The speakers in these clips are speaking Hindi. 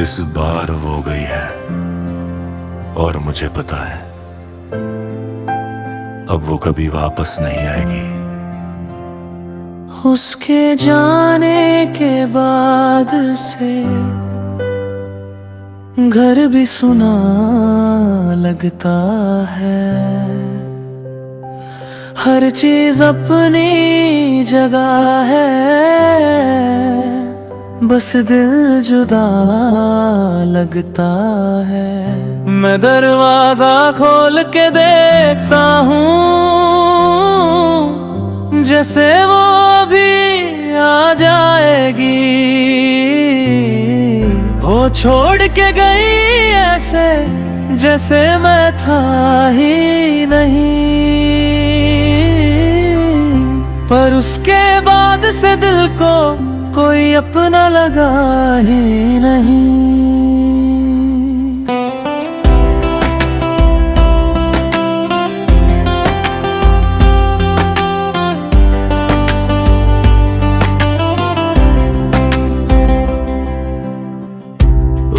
इस बार वो गई है और मुझे पता है अब वो कभी वापस नहीं आएगी। उसके जाने के बाद से घर भी सुना लगता है, हर चीज अपनी जगह है, बस दिल जुदा लगता है। मैं दरवाजा खोल के देखता हूँ जैसे वो भी आ जाएगी। वो छोड़ के गई ऐसे जैसे मैं था ही नहीं, पर उसके बाद से दिल को कोई अपना लगा ही नहीं।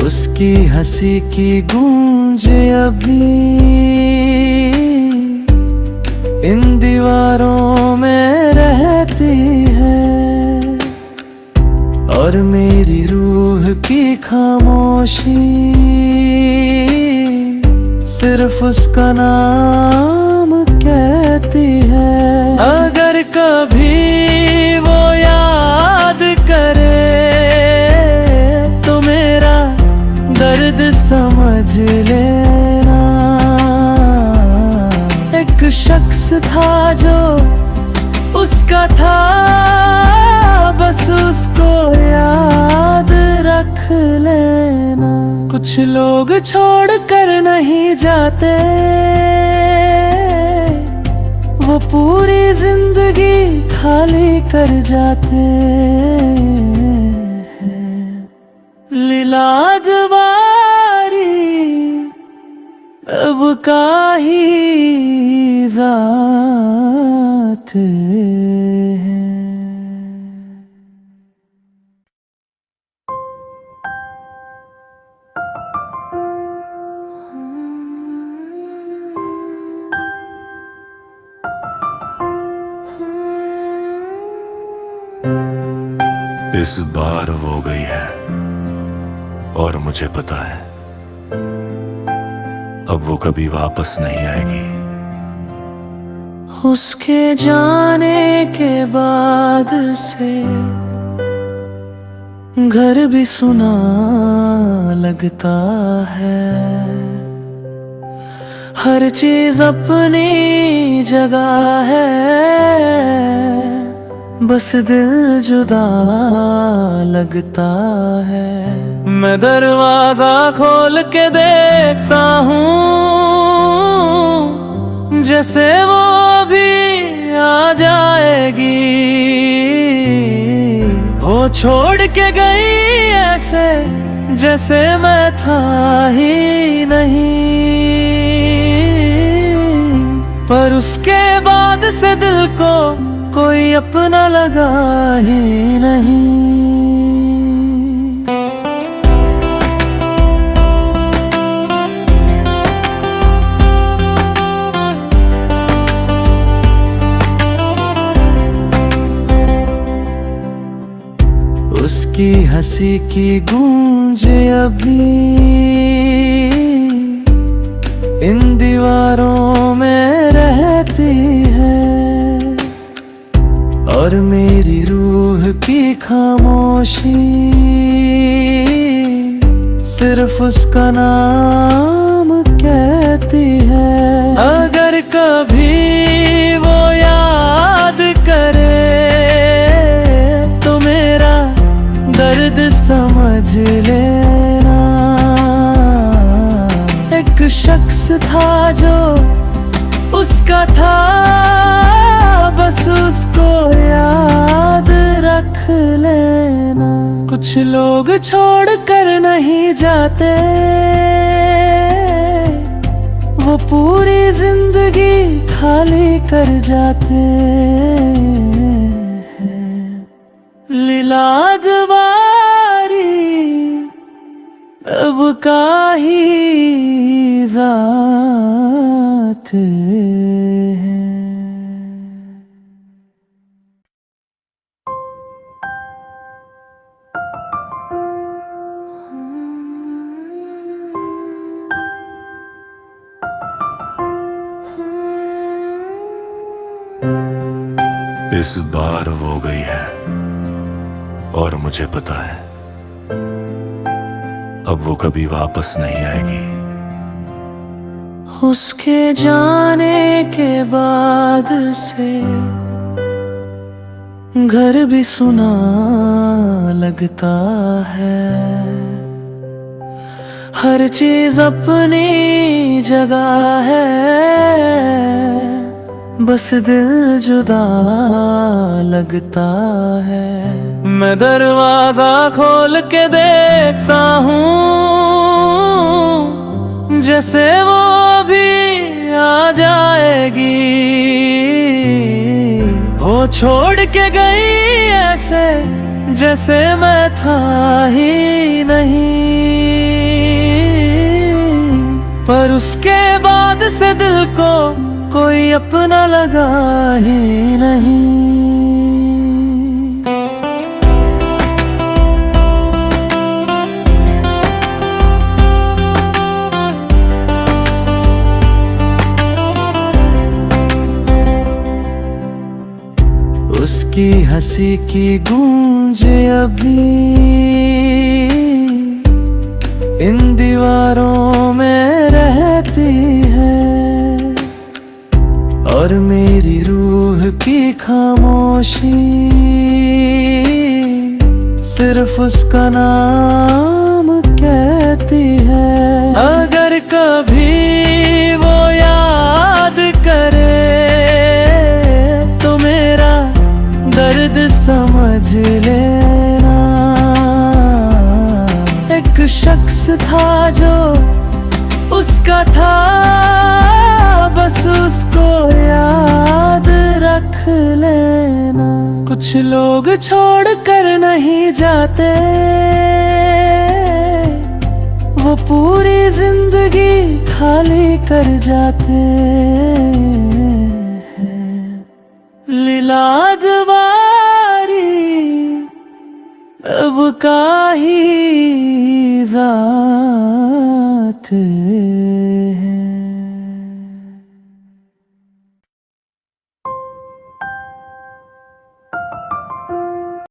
उसकी हंसी की गूंज अभी इन दीवारों में रहती है, और मेरी रूह की खामोशी सिर्फ उसका नाम कहती है। अगर कभी वो याद करे तो मेरा दर्द समझ लेना। एक शख्स था जो उसका था, बस उसको याद रख लेना। कुछ लोग छोड़ कर नहीं जाते, वो पूरी जिंदगी खाली कर जाते हैं। लीलाद वारी अब का ही जात है। इस बार वो गई है और मुझे पता है अब वो कभी वापस नहीं आएगी। उसके जाने के बाद से घर भी सुना लगता है, हर चीज अपनी जगह है, बस दिल जुदा लगता है। मैं दरवाजा खोल के देखता हूँ जैसे वो भी आ जाएगी। वो छोड़ के गई ऐसे जैसे मैं था ही नहीं, पर उसके बाद से दिल को कोई अपना लगा ही नहीं। उसकी हंसी की गूंज अभी इन दीवारों में रहती है, और मेरी रूह की खामोशी सिर्फ उसका नाम कहती है। अगर कभी वो याद करे तो मेरा दर्द समझ लेना। एक शख्स था जो उसका था, बस उसको याद रख लेना। कुछ लोग छोड़ कर नहीं जाते, वो पूरी जिंदगी खाली कर जाते हैं। लीलाद वारी अब का ही जात है। इस बार वो गई है और मुझे पता है अब वो कभी वापस नहीं आएगी। उसके जाने के बाद से घर भी सुना लगता है, हर चीज अपनी जगह है, बस दिल जुदा लगता है। मैं दरवाजा खोल के देखता हूँ जैसे वो भी आ जाएगी। वो छोड़ के गई ऐसे जैसे मैं था ही नहीं, पर उसके बाद से दिल को कोई अपना लगा ही नहीं। उसकी हंसी की गूंज अभी इन दीवारों में रहती है, और मेरी रूह की खामोशी सिर्फ उसका नाम कहती है। अगर कभी वो याद करे तो मेरा दर्द समझ लेना। एक शख्स था जो उसका था, बस उसको याद रख लेना। कुछ लोग छोड़ कर नहीं जाते, वो पूरी जिंदगी खाली कर जाते हैं। लिलाद बारी अब का ही जात है।